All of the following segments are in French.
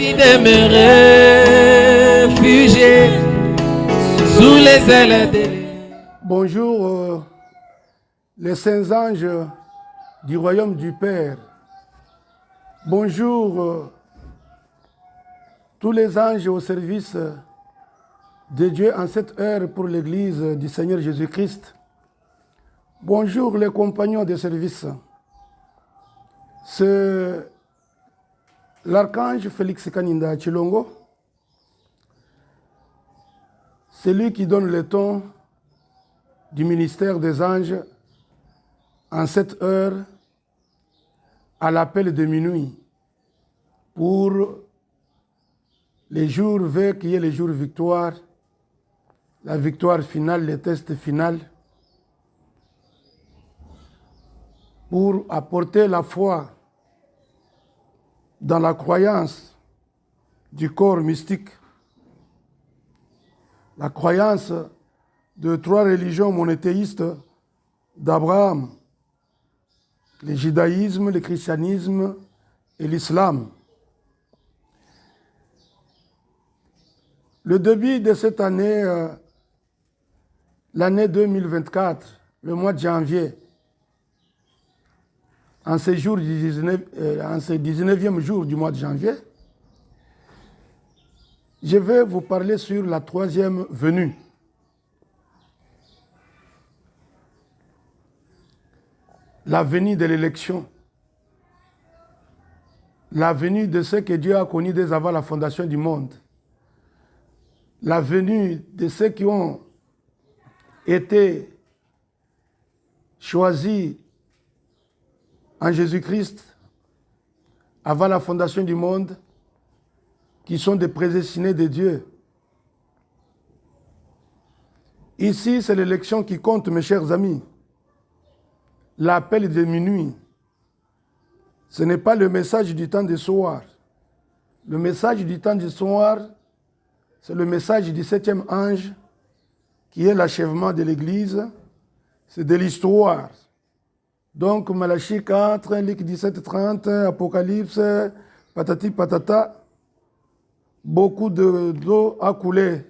de me réfugier sous les ailes de... Bonjour, les saints anges du royaume du Père. Bonjour, tous les anges au service de Dieu en cette heure pour l'Église du Seigneur Jésus-Christ. Bonjour les compagnons de service. C'est l'archange Félix Kaninda Chilongo, celui qui donne le ton du ministère des anges en cette heure à l'appel de minuit pour les jours V qui est le jour victoire, la victoire finale, le test final, pour apporter la foi dans la croyance du corps mystique, la croyance de trois religions monothéistes d'Abraham, le judaïsme, le christianisme et l'islam. Le début de cette année, l'année 2024, le mois de janvier, en ce 19e jour du mois de janvier, je vais vous parler sur la troisième venue. La venue de l'élection. La venue de ceux que Dieu a connus dès avant la fondation du monde. La venue de ceux qui ont été choisis en Jésus-Christ avant la fondation du monde, qui sont des prédestinés de Dieu. Ici, c'est l'élection qui compte, mes chers amis. L'appel de minuit, ce n'est pas le message du temps du soir. Le message du temps du soir, c'est le message du 7e ange, qui est l'achèvement de l'Église, c'est de l'histoire. Donc, Malachie 4, Luc 17, 30, Apocalypse, patati patata, beaucoup d'eau a coulé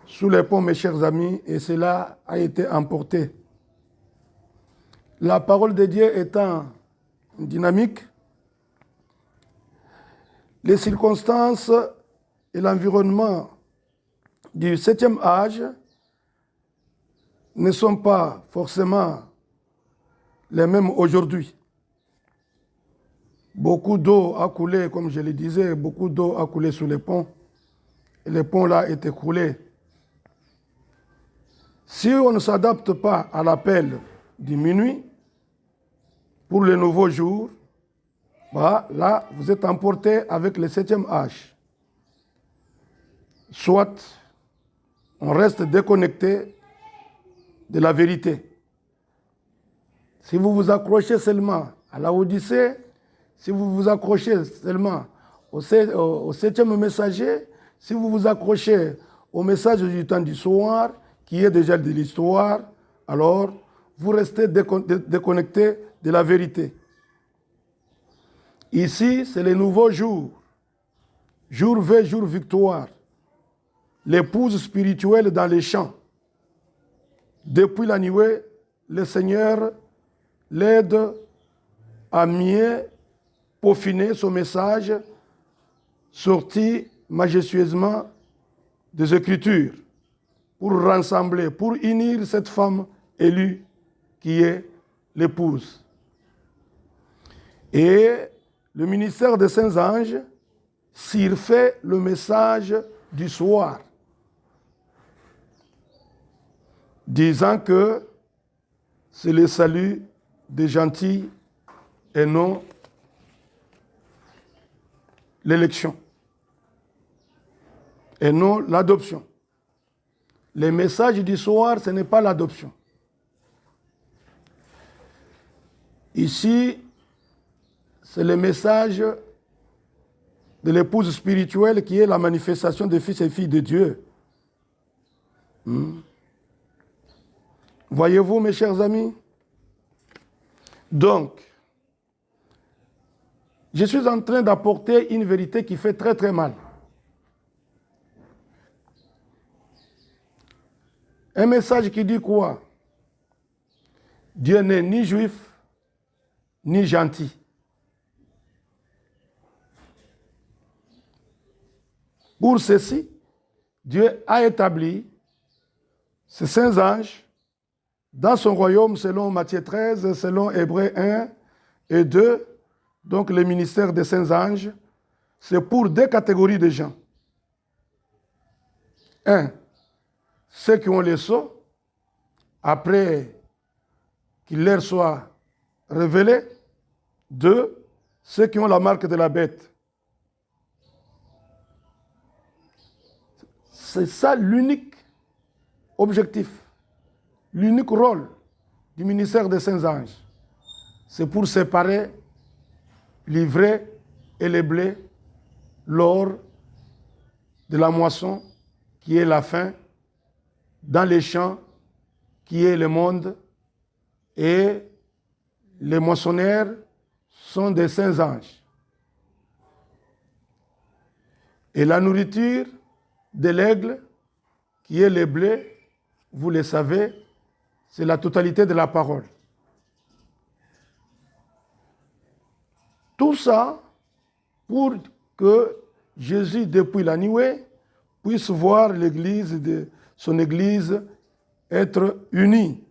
sous les ponts, mes chers amis, et cela a été emporté. La parole de Dieu étant dynamique, les circonstances et l'environnement du 7e âge ne sont pas forcément les mêmes aujourd'hui. Beaucoup d'eau a coulé, comme je le disais, beaucoup d'eau a coulé sous les ponts. Et les ponts là étaient coulés. Si on ne s'adapte pas à l'appel du minuit, pour le nouveau jour, bah, là, vous êtes emporté avec le 7e âge. Soit on reste déconnecté de la vérité. Si vous vous accrochez seulement à la Odyssée, si vous vous accrochez seulement au 7e messager, si vous vous accrochez au message du temps du soir, qui est déjà de l'histoire, alors vous restez déconnecté de la vérité. Ici, c'est le nouveau jour. Jour V, jour victoire. L'épouse spirituelle dans les champs. Depuis la nuée, le Seigneur l'aide à mieux peaufiner son message sorti majestueusement des Écritures pour rassembler, pour unir cette femme élue qui est l'épouse. Et le ministère des saints anges surfait le message du soir, disant que c'est le salut des gentils et non l'élection, et non l'adoption. Le message du soir, ce n'est pas l'adoption. Ici, c'est le message de l'épouse spirituelle qui est la manifestation des fils et filles de Dieu. Voyez-vous, mes chers amis? Donc, Je suis en train d'apporter une vérité qui fait très très mal. Un message qui dit quoi? Dieu n'est ni juif, ni gentil. Pour ceci, Dieu a établi ces saints anges dans son royaume selon Matthieu 13, selon Hébreux 1 et 2. Donc le ministère des saints anges, c'est pour deux catégories de gens. Un, ceux qui ont les sceaux, après qu'il leur soit révélé. Deux, ceux qui ont la marque de la bête. C'est ça l'unique objectif, l'unique rôle du ministère des saints anges. C'est pour séparer les vrais et les blés lors de la moisson, qui est la fin, dans les champs, qui est le monde, et les moissonneurs sont des saints anges. Et la nourriture de l'aigle, qui est le blé, vous le savez, c'est la totalité de la parole. Tout ça pour que Jésus, depuis la nuée, puisse voir l'Église, son Église, être unie.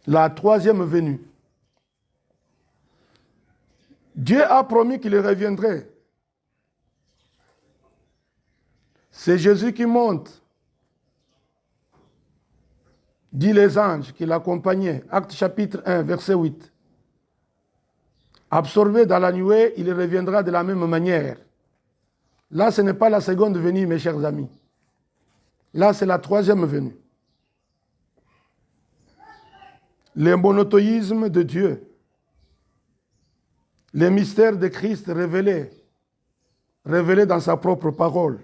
La troisième venue. Dieu a promis qu'il reviendrait. C'est Jésus qui monte, dit les anges qui l'accompagnaient. Acte chapitre 1, verset 8. Absorbé dans la nuée, il reviendra de la même manière. Là, ce n'est pas la seconde venue, mes chers amis. Là, c'est la troisième venue. Le monothéisme de Dieu, les mystères de Christ révélés dans sa propre parole.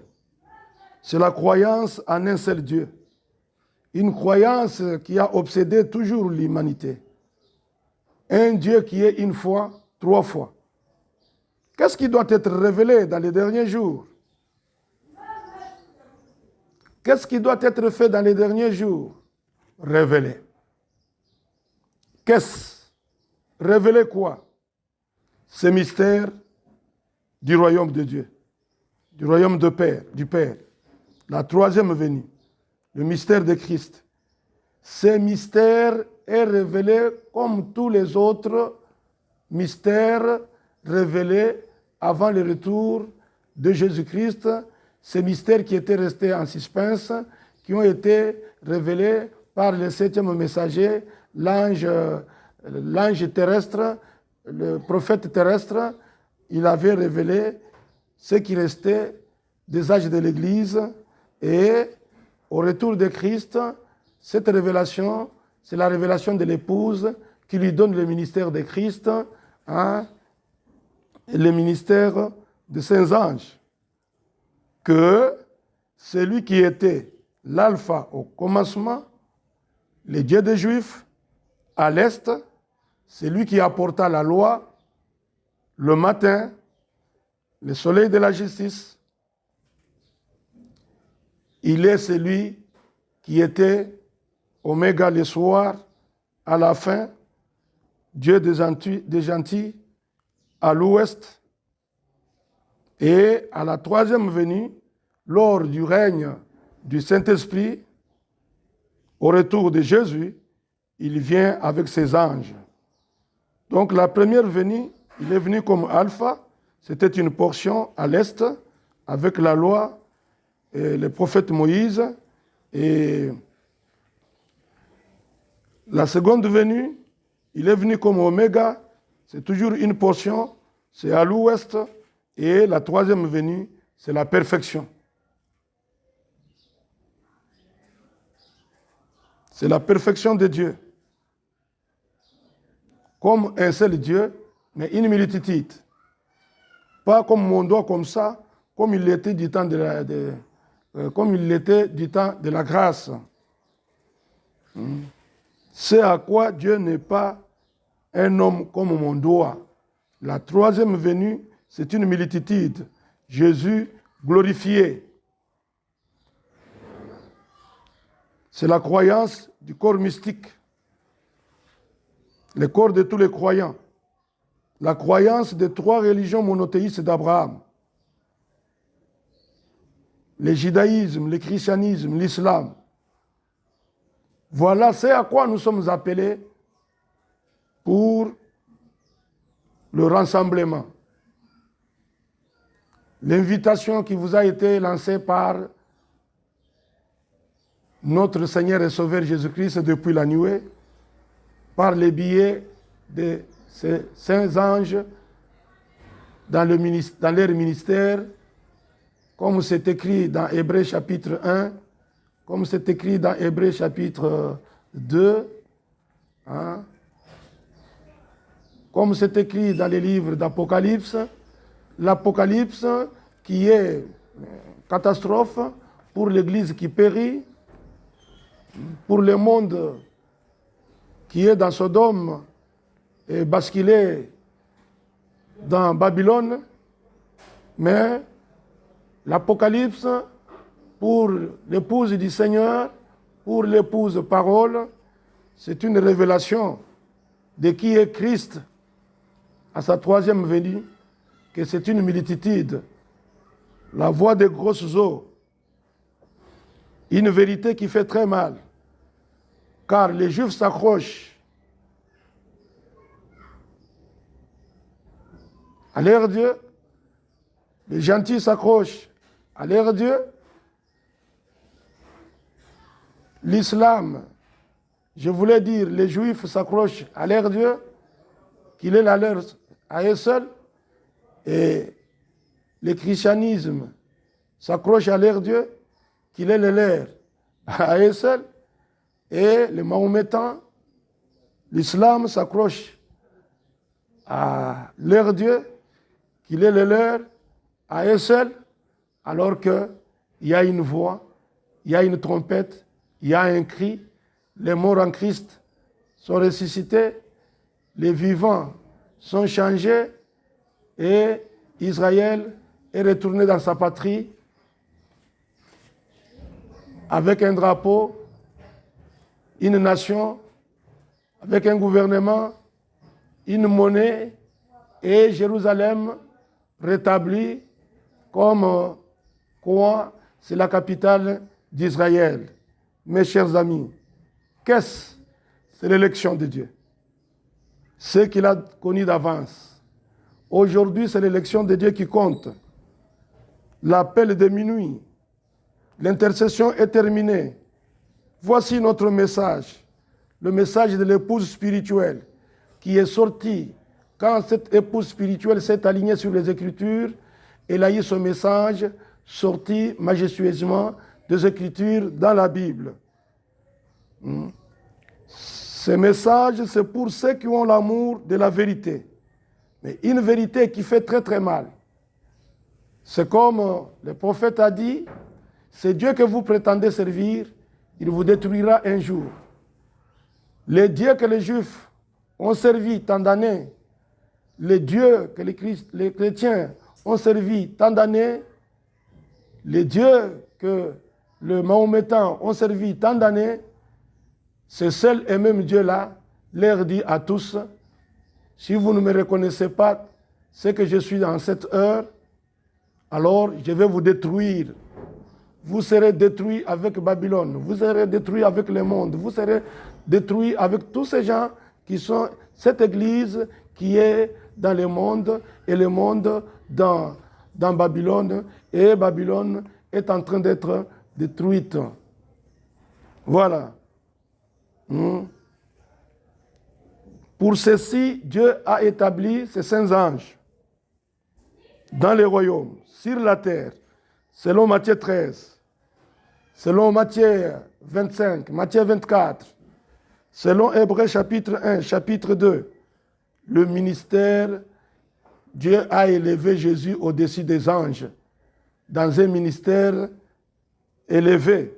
C'est la croyance en un seul Dieu. Une croyance qui a obsédé toujours l'humanité. Un Dieu qui est une fois, trois fois. Qu'est-ce qui doit être révélé dans les derniers jours? Qu'est-ce qui doit être fait dans les derniers jours? Révélé. Qu'est-ce? Révéler quoi? Ce mystère du royaume de Dieu, du royaume du Père, la troisième venue, le mystère de Christ. Ce mystère est révélé comme tous les autres mystères révélés avant le retour de Jésus-Christ, ces mystères qui étaient restés en suspense, qui ont été révélés par le septième messager, l'ange terrestre, le prophète terrestre. Il avait révélé ce qui restait des âges de l'Église, et au retour de Christ, cette révélation, c'est la révélation de l'épouse qui lui donne le ministère de Christ, le ministère des saints anges. Que celui qui était l'alpha au commencement, le Dieu des Juifs, à l'est, c'est lui qui apporta la loi le matin, le soleil de la justice. Il est celui qui était oméga le soir, à la fin, Dieu des gentils, à l'ouest. Et à la troisième venue, lors du règne du Saint-Esprit, au retour de Jésus, il vient avec ses anges. Donc la première venue, il est venu comme alpha, c'était une portion à l'est, avec la loi, et le prophète Moïse. Et la seconde venue, il est venu comme oméga, c'est toujours une portion, c'est à l'ouest. Et la troisième venue, c'est la perfection. C'est la perfection de Dieu. Comme un seul Dieu, mais une multitude. Pas comme mon doigt comme ça, comme il l'était du temps de la grâce. C'est à quoi Dieu n'est pas un homme comme mon doigt. La troisième venue, c'est une multitude. Jésus glorifié. C'est la croyance du corps mystique. Le corps de tous les croyants. La croyance des trois religions monothéistes d'Abraham. Le judaïsme, le christianisme, l'islam. Voilà, c'est à quoi nous sommes appelés pour le rassemblement. L'invitation qui vous a été lancée par notre Seigneur et Sauveur Jésus-Christ depuis la nuée, par les billets de ces saints anges dans leur ministère, comme c'est écrit dans Hébreux chapitre 1, comme c'est écrit dans Hébreux chapitre 2, hein, comme c'est écrit dans les livres d'Apocalypse, l'Apocalypse qui est catastrophe pour l'Église qui périt, pour le monde qui est dans Sodome et basculé dans Babylone, mais l'Apocalypse pour l'épouse du Seigneur, pour l'épouse parole, c'est une révélation de qui est Christ à sa troisième venue, que c'est une multitude, la voix des grosses eaux, une vérité qui fait très mal, car les Juifs s'accrochent à leur Dieu, les gentils s'accrochent à leur Dieu, l'islam, je voulais dire, les Juifs s'accrochent à leur Dieu, qu'il est la leur à eux seuls, et le christianisme s'accroche à leur Dieu, qu'il est le leur à eux seuls, et les mahométans, l'islam s'accroche à leur Dieu, qu'il est le leur à eux seuls, alors qu'il y a une voix, il y a une trompette, il y a un cri, les morts en Christ sont ressuscités, les vivants sont changés, et Israël est retourné dans sa patrie avec un drapeau, une nation, avec un gouvernement, une monnaie, et Jérusalem rétablie comme quoi c'est la capitale d'Israël. Mes chers amis, qu'est-ce? C'est l'élection de Dieu. Ce qu'il a connu d'avance. Aujourd'hui, c'est l'élection de Dieu qui compte. L'appel de minuit. L'intercession est terminée. Voici notre message. Le message de l'épouse spirituelle qui est sorti. Quand cette épouse spirituelle s'est alignée sur les Écritures, elle a eu ce message sorti majestueusement des Écritures dans la Bible. Ce message, c'est pour ceux qui ont l'amour de la vérité. Mais une vérité qui fait très très mal. C'est comme le prophète a dit, c'est Dieu que vous prétendez servir, il vous détruira un jour. Les dieux que les Juifs ont servi tant d'années, les dieux que les chrétiens ont servi tant d'années, les dieux que les mahométans ont servi tant d'années, ce seul et même Dieu-là leur dit à tous, si vous ne me reconnaissez pas ce que je suis dans cette heure, alors je vais vous détruire. Vous serez détruits avec Babylone, vous serez détruits avec le monde, vous serez détruits avec tous ces gens qui sont cette église qui est dans le monde et le monde dans Babylone, et Babylone est en train d'être détruite. Voilà. Pour ceci, Dieu a établi ses saints anges dans les royaumes, sur la terre, selon Matthieu 13, selon Matthieu 25, Matthieu 24, selon Hébreux chapitre 1, chapitre 2, le ministère, Dieu a élevé Jésus au-dessus des anges, dans un ministère élevé.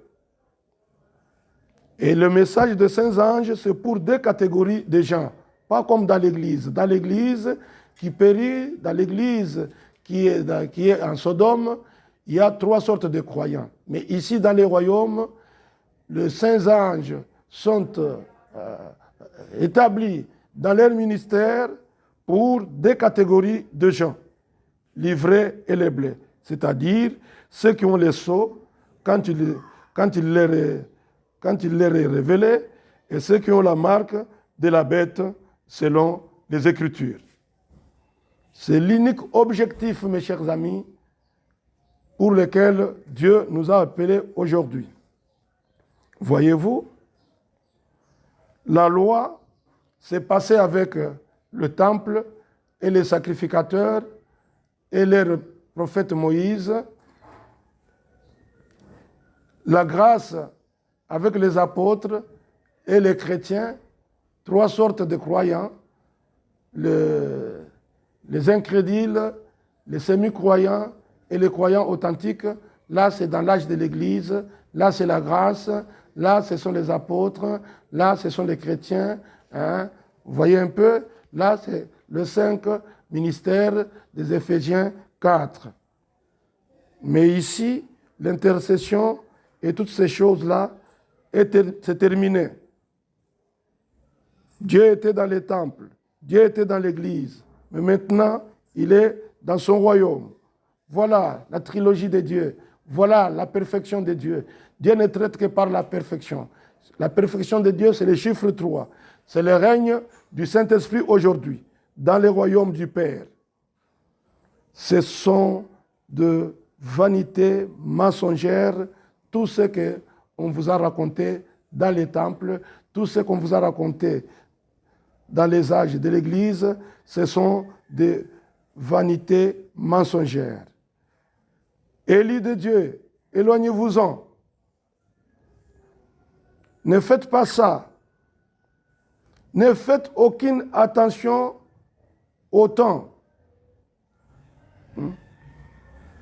Et le message des saints anges, c'est pour deux catégories de gens, pas comme dans l'Église. Dans l'Église, qui périt dans l'église qui est en Sodome, il y a 3 sortes de croyants. Mais ici, dans les royaumes, les saints anges sont établis dans leur ministère pour 2 catégories de gens, les vrais et les bleus. C'est-à-dire ceux qui ont les sceaux quand il leur est révélé, et ceux qui ont la marque de la bête selon les Écritures. C'est l'unique objectif, mes chers amis, pour lequel Dieu nous a appelés aujourd'hui. Voyez-vous, la loi s'est passée avec le temple et les sacrificateurs et le prophète Moïse. La grâce avec les apôtres et les chrétiens, 3 sortes de croyants, les incrédules, les semi-croyants et les croyants authentiques. Là, c'est dans l'âge de l'Église. Là, c'est la grâce. Là, ce sont les apôtres. Là, ce sont les chrétiens. Hein? Vous voyez un peu? Là, c'est le 5 ministère des Éphésiens 4. Mais ici, l'intercession et toutes ces choses-là, c'est terminé. Dieu était dans les temples, Dieu était dans l'église, mais maintenant, il est dans son royaume. Voilà la trilogie de Dieu, voilà la perfection de Dieu. Dieu ne traite que par la perfection. La perfection de Dieu, c'est le chiffre 3. C'est le règne du Saint-Esprit aujourd'hui, dans le royaume du Père. Ce sont de vanités mensongères, tout ce qu'on vous a raconté dans les temples, tout ce qu'on vous a raconté dans les âges de l'Église, ce sont des vanités mensongères. Élie de Dieu, éloignez-vous-en. Ne faites pas ça. Ne faites aucune attention au temps.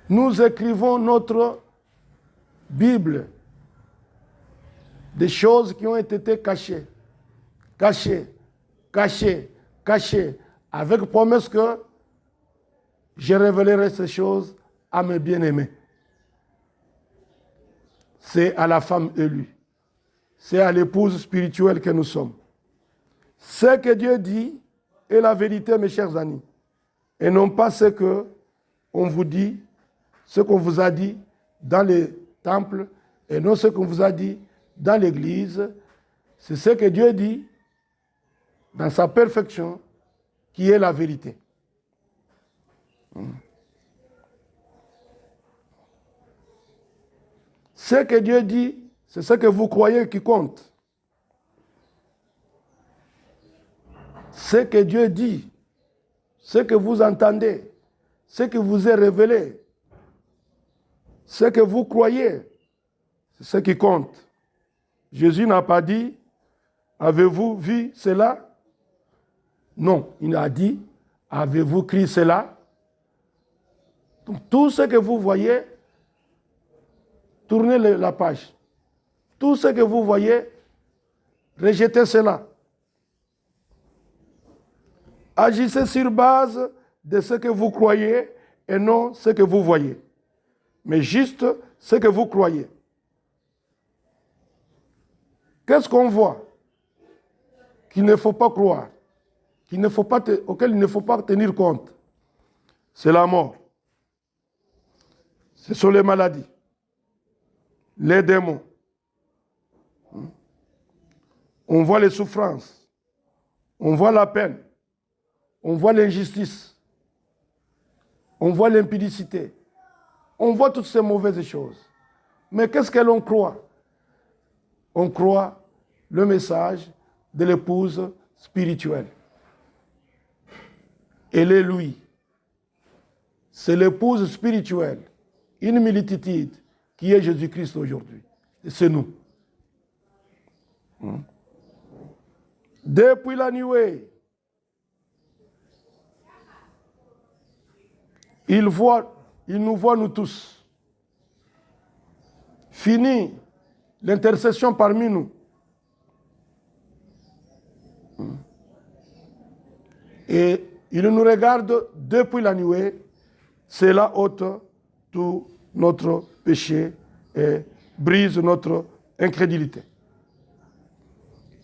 Nous écrivons notre Bible, des choses qui ont été cachées, avec promesse que je révélerai ces choses à mes bien-aimés. C'est à la femme élue, c'est à l'épouse spirituelle que nous sommes. Ce que Dieu dit est la vérité, mes chers amis, et non pas ce qu'on vous dit, ce qu'on vous a dit dans les temples, et non ce qu'on vous a dit dans l'église. C'est ce que Dieu dit dans sa perfection, qui est la vérité. Ce que Dieu dit, c'est ce que vous croyez qui compte. Ce que Dieu dit, ce que vous entendez, ce que vous est révélé, ce que vous croyez, c'est ce qui compte. Jésus n'a pas dit, avez-vous vu cela? Non, il a dit, avez-vous crié cela? Donc, tout ce que vous voyez, tournez la page. Tout ce que vous voyez, rejetez cela. Agissez sur base de ce que vous croyez et non ce que vous voyez. Mais juste ce que vous croyez. Qu'est-ce qu'on voit qu'il ne faut pas croire, auquel il ne faut pas tenir compte? C'est la mort. Ce sont les maladies, les démons. On voit les souffrances, on voit la peine, on voit l'injustice, on voit l'impudicité, on voit toutes ces mauvaises choses. Mais qu'est-ce que l'on croit? On croit le message de l'épouse spirituelle. Elle est lui. C'est l'épouse spirituelle, une multitude qui est Jésus-Christ aujourd'hui. Et c'est nous. Depuis la nuée, il nous voit nous tous. Fini l'intercession parmi nous. Et Il nous regarde depuis la nuée. Cela ôte tout notre péché et brise notre incrédulité.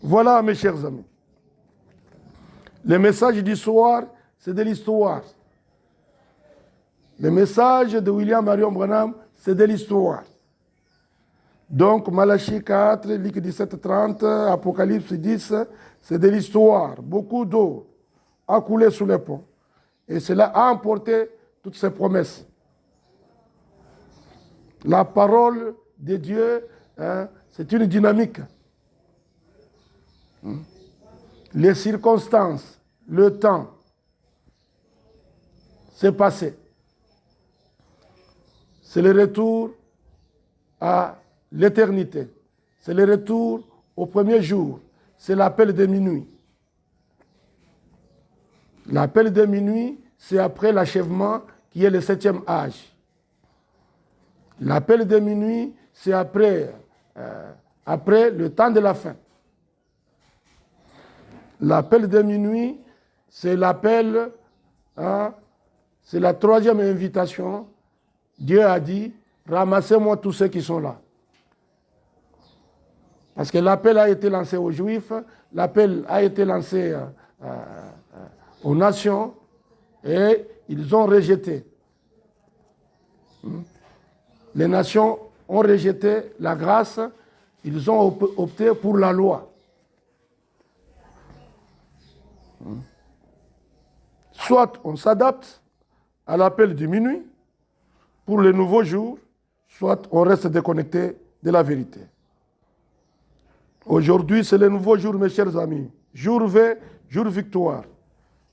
Voilà, mes chers amis. Le message du soir, c'est de l'histoire. Le message de William Marion Branham, c'est de l'histoire. Donc, Malachie 4, Luc 17, 30, Apocalypse 10, c'est de l'histoire. Beaucoup d'eau a coulé sous les ponts. Et cela a emporté toutes ces promesses. La parole de Dieu, hein, c'est une dynamique. Les circonstances, le temps, c'est passé. C'est le retour à l'éternité. C'est le retour au premier jour. C'est l'appel de minuit. L'appel de minuit, c'est après l'achèvement qui est le 7e âge. L'appel de minuit, c'est après le temps de la fin. L'appel de minuit, c'est l'appel, hein, c'est la 3e invitation. Dieu a dit, ramassez-moi tous ceux qui sont là. Parce que l'appel a été lancé aux Juifs, l'appel a été lancé aux nations, et ils ont rejeté. Les nations ont rejeté la grâce, ils ont opté pour la loi. Soit on s'adapte à l'appel du minuit pour le nouveau jour, soit on reste déconnecté de la vérité. Aujourd'hui, c'est le nouveau jour, mes chers amis. Jour V, jour victoire.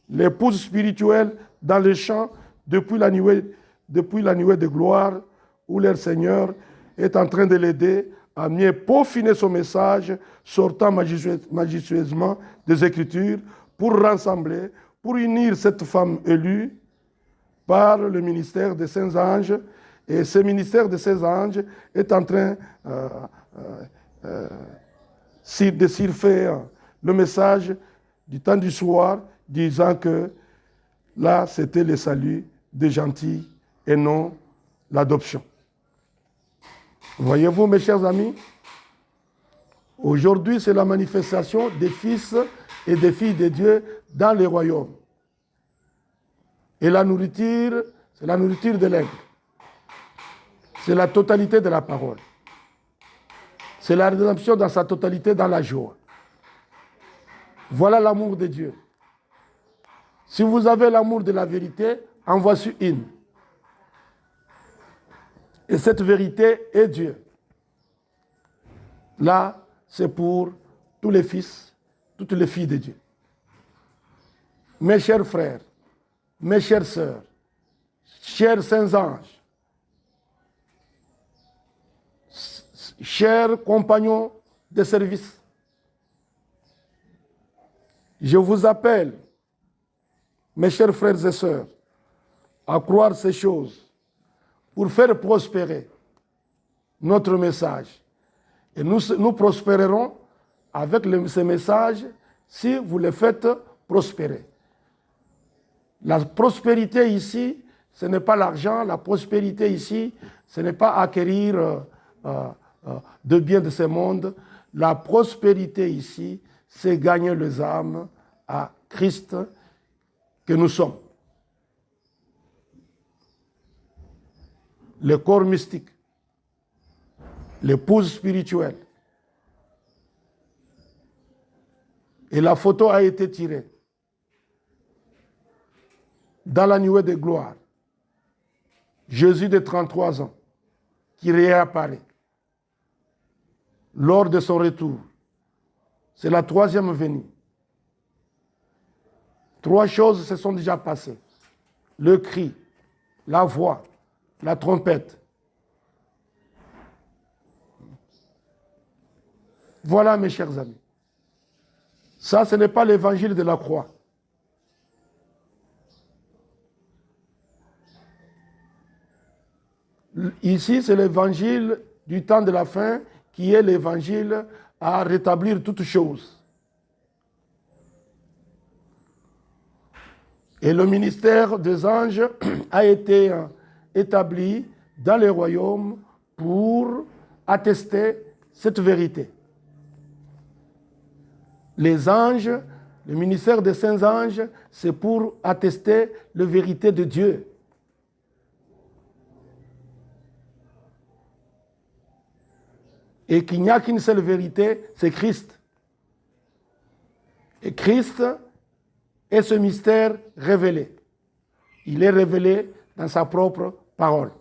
L'épouse spirituelle dans les champs depuis la nuée de gloire où leur Seigneur est en train de l'aider à mieux peaufiner son message, sortant majestueusement des Écritures pour rassembler, pour unir cette femme élue par le ministère des saints anges. Et ce ministère des saints anges est en train de surfer le message du temps du soir, disant que là, c'était le salut des gentils et non l'adoption. Voyez-vous, mes chers amis, aujourd'hui, c'est la manifestation des fils et des filles de Dieu dans les royaumes. Et la nourriture, c'est la nourriture de l'aigle. C'est la totalité de la parole. C'est la rédemption dans sa totalité, dans la joie. Voilà l'amour de Dieu. Si vous avez l'amour de la vérité, en voici une. Et cette vérité est Dieu. Là, c'est pour tous les fils, toutes les filles de Dieu. Mes chers frères, mes chères sœurs, chers saints anges, chers compagnons de service, je vous appelle, mes chers frères et sœurs, à croire ces choses pour faire prospérer notre message. Et nous prospérerons avec ces messages si vous les faites prospérer. La prospérité ici, ce n'est pas l'argent. La prospérité ici, ce n'est pas acquérir de biens de ce monde. La prospérité ici, c'est gagner les âmes à Christ que nous sommes. Le corps mystique, l'épouse spirituelle. Et la photo a été tirée dans la nuée de gloire. Jésus de 33 ans qui réapparaît lors de son retour. C'est la 3e venue. 3 choses se sont déjà passées. Le cri, la voix, la trompette. Voilà, mes chers amis. Ça, ce n'est pas l'évangile de la croix. Ici, c'est l'évangile du temps de la fin qui est l'évangile à rétablir toutes choses. Et le ministère des anges a été établi dans les royaumes pour attester cette vérité. Les anges, le ministère des saints anges, c'est pour attester la vérité de Dieu. Et qu'il n'y a qu'une seule vérité, c'est Christ. Et Christ est ce mystère révélé. Il est révélé dans sa propre parole.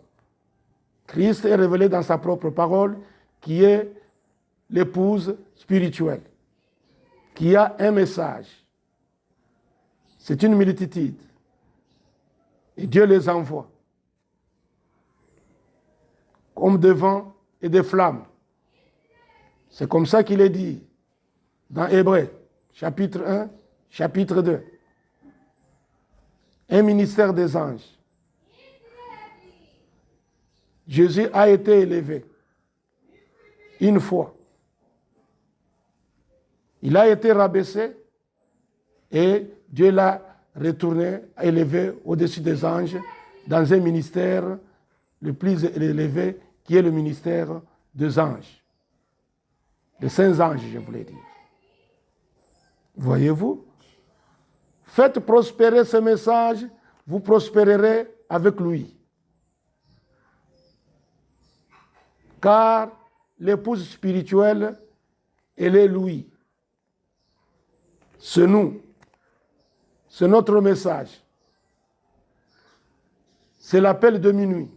Christ est révélé dans sa propre parole, qui est l'épouse spirituelle, qui a un message. C'est une multitude. Et Dieu les envoie comme des vents et des flammes. C'est comme ça qu'il est dit dans Hébreux, chapitre 1, chapitre 2. Un ministère des anges. Jésus a été élevé une fois. Il a été rabaissé et Dieu l'a retourné, élevé au-dessus des anges dans un ministère le plus élevé qui est le ministère des anges. Les saints anges, je voulais dire. Voyez-vous? Faites prospérer ce message, vous prospérerez avec lui. Car l'épouse spirituelle, elle est lui. C'est nous. C'est notre message. C'est l'appel de minuit.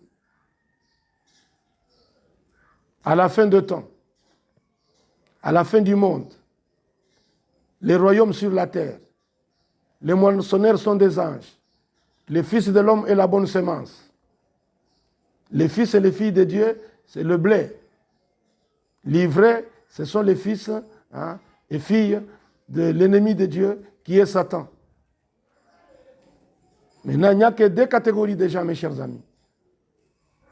À la fin de temps. À la fin du monde. Les royaumes sur la terre. Les moissonneurs sont des anges. Les fils de l'homme est la bonne semence. Les fils et les filles de Dieu, c'est le blé. L'ivraie, ce sont les fils et filles de l'ennemi de Dieu qui est Satan. Maintenant, il n'y a que deux catégories de gens, mes chers amis.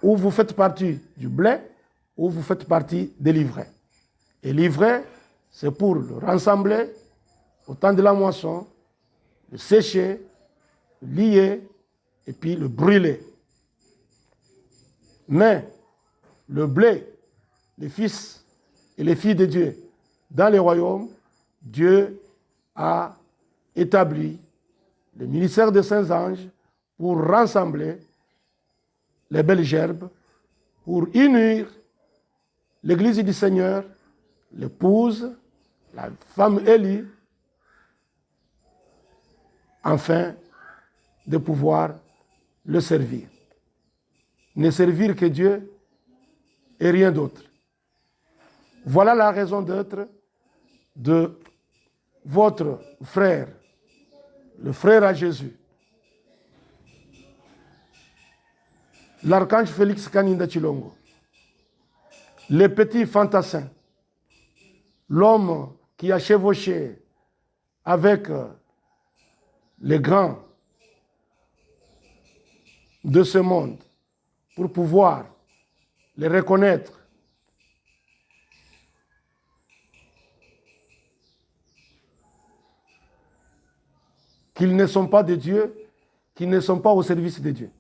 Ou vous faites partie du blé, ou vous faites partie de l'ivraie. Et l'ivraie, c'est pour le rassembler au temps de la moisson, le sécher, le lier, et puis le brûler. Mais le blé, les fils et les filles de Dieu, dans les royaumes, Dieu a établi le ministère des saints anges pour rassembler les belles gerbes, pour unir l'église du Seigneur, l'épouse, la femme élue, afin de pouvoir le servir. Ne servir que Dieu et rien d'autre. Voilà la raison d'être de votre frère, le frère à Jésus, l'archange Félix Kaninda Chilongo, le petit fantassin, l'homme qui a chevauché avec les grands de ce monde pour pouvoir les reconnaître. Qu'ils ne sont pas de Dieu, qu'ils ne sont pas au service de Dieu.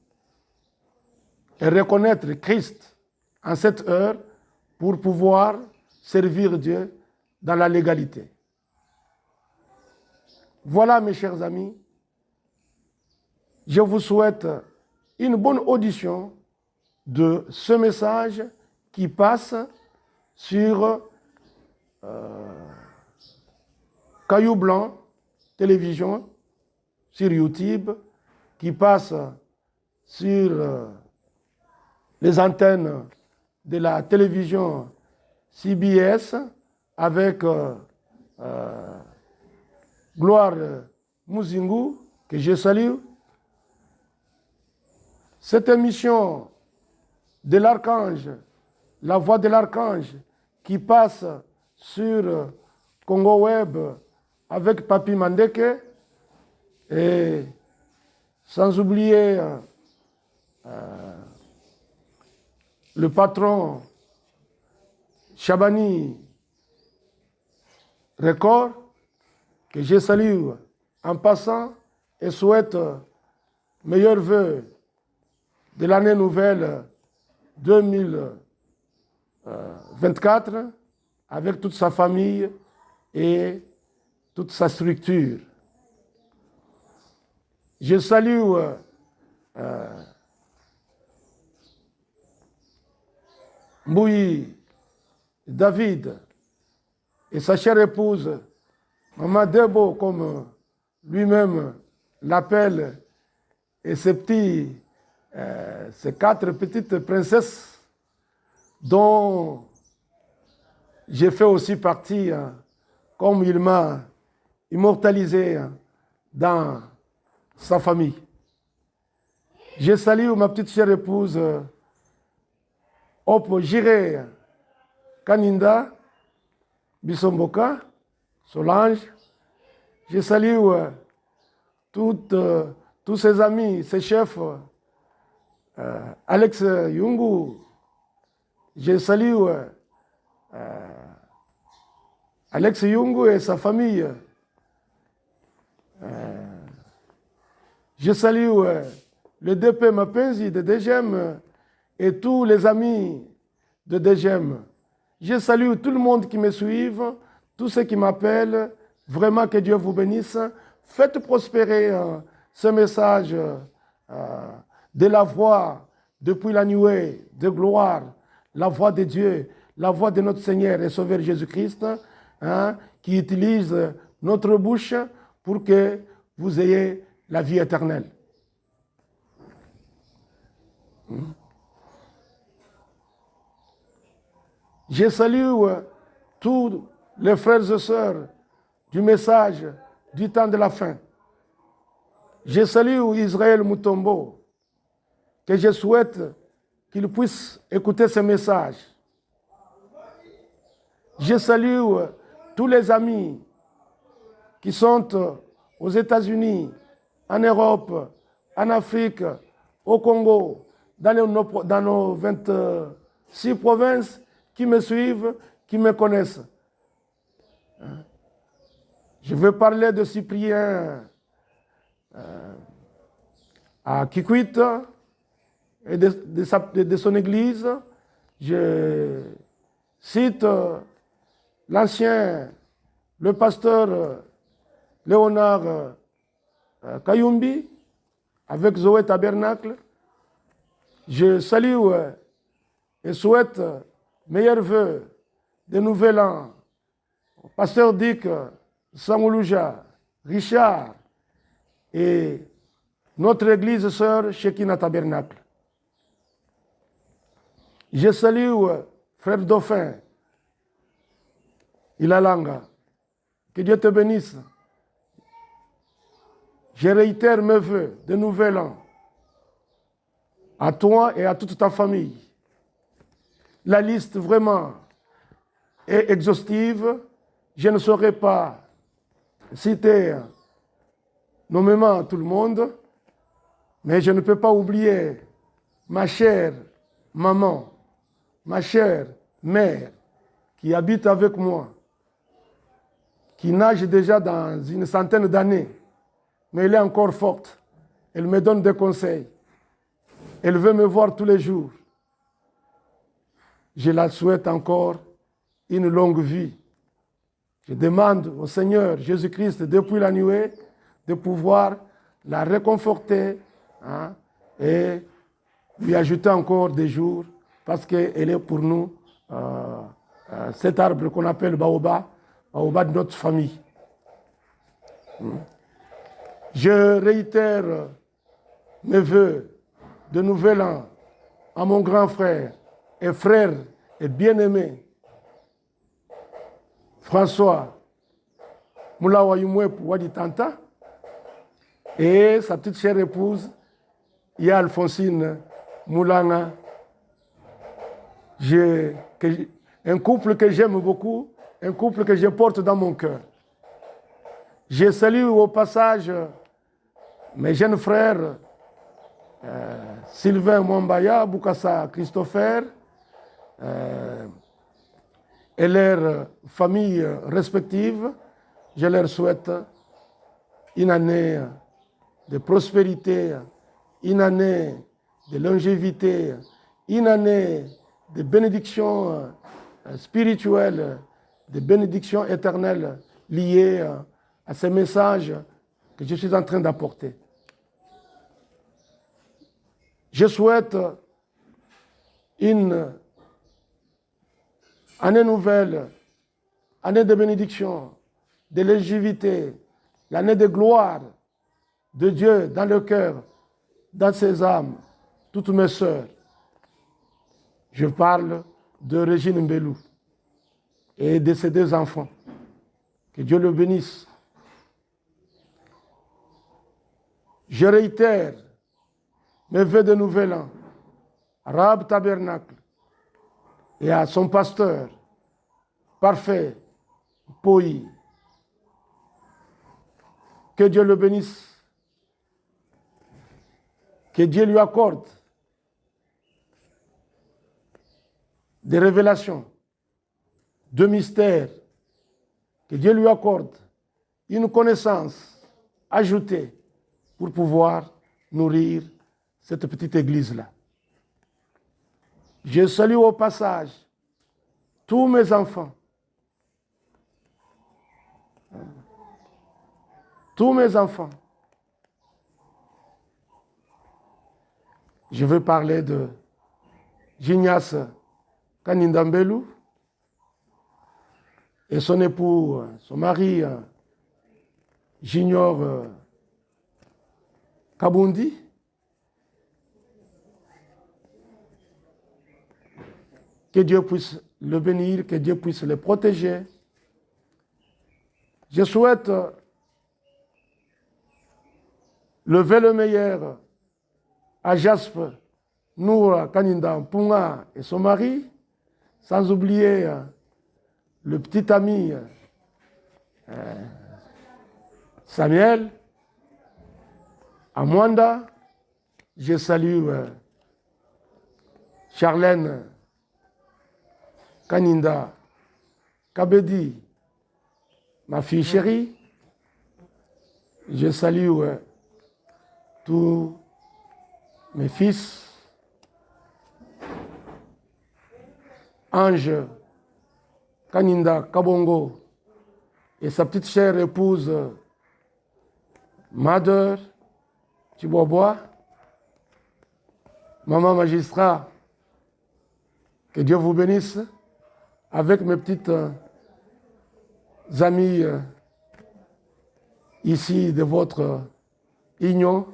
Et reconnaître Christ en cette heure pour pouvoir servir Dieu dans la légalité. Voilà, mes chers amis, je vous souhaite une bonne audition de ce message qui passe sur Caillou Blanc, télévision, sur YouTube, qui passe sur les antennes de la télévision CBS avec Gloire Muzingu, que je salue. Cette émission de l'archange, la voix de l'archange, qui passe sur Congo Web avec Papi Mandeke, et sans oublier le patron Chabani Record, que je salue en passant, et souhaite meilleurs vœux de l'année nouvelle 2024 avec toute sa famille et toute sa structure. Je salue Mbouyi David et sa chère épouse, Maman Debo, comme lui-même l'appelle, et ces quatre petites princesses dont j'ai fait aussi partie, comme il m'a immortalisé dans sa famille. Je salue ma petite chère épouse, Opo Jiré Kaninda Bissomboka, Solange. Je salue tous ses amis, ses chefs, Alex Yungu. Je salue Alex Yungu et sa famille. Je salue le DP Mapenzi de DGM et tous les amis de DGM. Je salue tout le monde qui me suit, tous ceux qui m'appellent. Vraiment que Dieu vous bénisse. Faites prospérer ce message de la voix depuis la nuée de gloire, la voix de Dieu, la voix de notre Seigneur et Sauveur Jésus-Christ, qui utilise notre bouche pour que vous ayez la vie éternelle. Je salue tous les frères et sœurs du message du temps de la fin. Je salue Israël Mutombo, que je souhaite qu'il puisse écouter ce message. Je salue tous les amis qui sont aux États-Unis, en Europe, en Afrique, au Congo, dans nos 26 provinces, qui me suivent, qui me connaissent. Je veux parler de Cyprien à Kikwit et de son église. Je cite l'ancien, le pasteur Léonard Kayumbi avec Zoé Tabernacle. Je salue et souhaite meilleurs vœux de nouvel an au pasteur Dick Samoulouja, Richard et notre église sœur Shekinah Tabernacle. Je salue frère Dauphin, Ilalanga. Que Dieu te bénisse. Je réitère mes vœux de nouvel an à toi et à toute ta famille. La liste vraiment est exhaustive. Je ne saurais pas citer nommément tout le monde, mais je ne peux pas oublier ma chère maman, ma chère mère qui habite avec moi, qui nage déjà dans une centaine d'années, mais elle est encore forte. Elle me donne des conseils. Elle veut me voir tous les jours. Je la souhaite encore une longue vie. Je demande au Seigneur Jésus-Christ depuis la nuée de pouvoir la réconforter et lui ajouter encore des jours parce qu'elle est pour nous cet arbre qu'on appelle Baoba, Baoba de notre famille. Je réitère mes vœux de nouvel an à mon grand frère et frère et bien-aimé François Moulawa Yumwep Waditanta et sa petite chère épouse Ya Alphonsine Moulanga. Un couple que j'aime beaucoup, un couple que je porte dans mon cœur. Je salue au passage mes jeunes frères Sylvain Mwambaya, Boukassa Christopher et leurs familles respectives. Je leur souhaite une année de prospérité, une année de longévité, une année de bénédictions spirituelles, de bénédictions éternelles liées à ces messages que je suis en train d'apporter. Je souhaite une année nouvelle, année de bénédiction, de longévité, l'année de gloire de Dieu dans le cœur, dans ses âmes, toutes mes sœurs. Je parle de Régine Mbelou et de ses 2 enfants. Que Dieu le bénisse. Je réitère mes vœux de nouvel an à Rahab Tabernacle et à son pasteur parfait, Poi. Que Dieu le bénisse. Que Dieu lui accorde des révélations, de mystères. Que Dieu lui accorde une connaissance ajoutée pour pouvoir nourrir cette petite église-là. Je salue au passage tous mes enfants. Tous mes enfants. Je veux parler de Gignas Kaninda Mbelou et son époux, son mari, Junior Kabundi. Que Dieu puisse le bénir, que Dieu puisse le protéger. Je souhaite lever le meilleur à Jasper, Noura Kaninda Mpunga et son mari, sans oublier le petit ami Samuel, Amwanda. Je salue Charlène Kaninda Kabedi, ma fille chérie. Je salue tous mes fils, Ange Kaninda Kabongo et sa petite chère épouse Mother Chiboboa, maman magistrat, que Dieu vous bénisse, avec mes petites amies ici de votre union,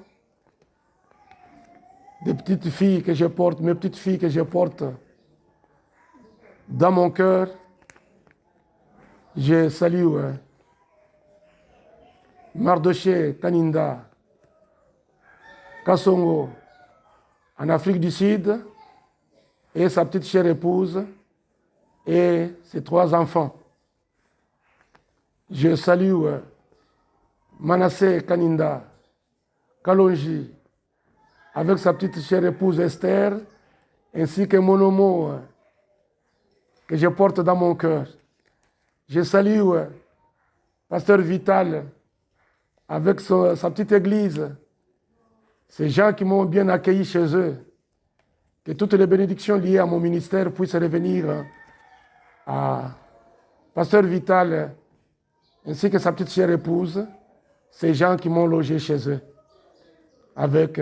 des petites filles que je porte, mes petites filles que je porte dans mon cœur. Je salue Mardoché Kaninda Kassongo en Afrique du Sud et sa petite chère épouse et ses 3 enfants. Je salue Manassé Kaninda Kalonji avec sa petite chère épouse Esther, ainsi que Monomo que je porte dans mon cœur. Je salue Pasteur Vital avec sa petite église, ces gens qui m'ont bien accueilli chez eux. Que toutes les bénédictions liées à mon ministère puissent revenir à Pasteur Vital ainsi que sa petite chère épouse, ces gens qui m'ont logé chez eux, avec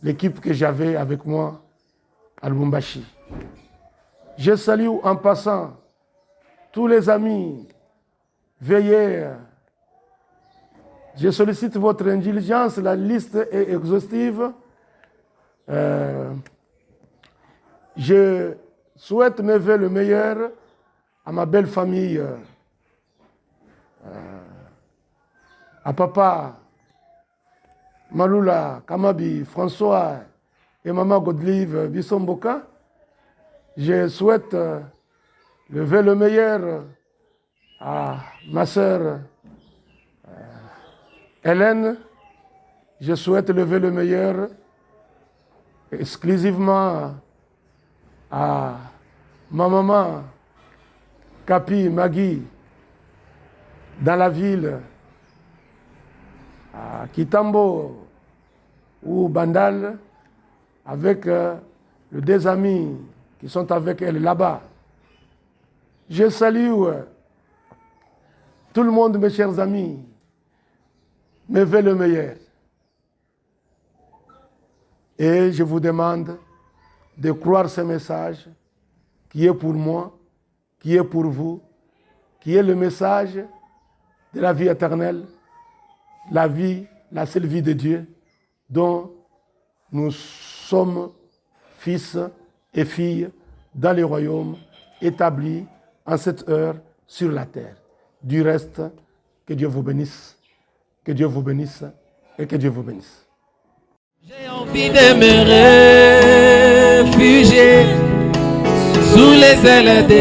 l'équipe que j'avais avec moi à Lubumbashi. Je salue en passant tous les amis. Veillez. Je sollicite votre indulgence, la liste est exhaustive. Je souhaite me faire le meilleur à ma belle famille, à papa Malula Kamabi, François et maman Godelive Bissomboka. Je souhaite lever le meilleur à ma sœur Hélène. Je souhaite lever le meilleur exclusivement à ma maman Kapi Magui dans la ville à Kitambo ou Bandal, avec les deux amis qui sont avec elle là-bas. Je salue tout le monde, mes chers amis, me veut le meilleur. Et je vous demande de croire ce message qui est pour moi, qui est pour vous, qui est le message de la vie éternelle, la vie, la seule vie de Dieu, dont nous sommes fils et filles dans le royaume, établis en cette heure sur la terre. Du reste, que Dieu vous bénisse, que Dieu vous bénisse et que Dieu vous bénisse. J'ai envie de me réfugier sous les ailes de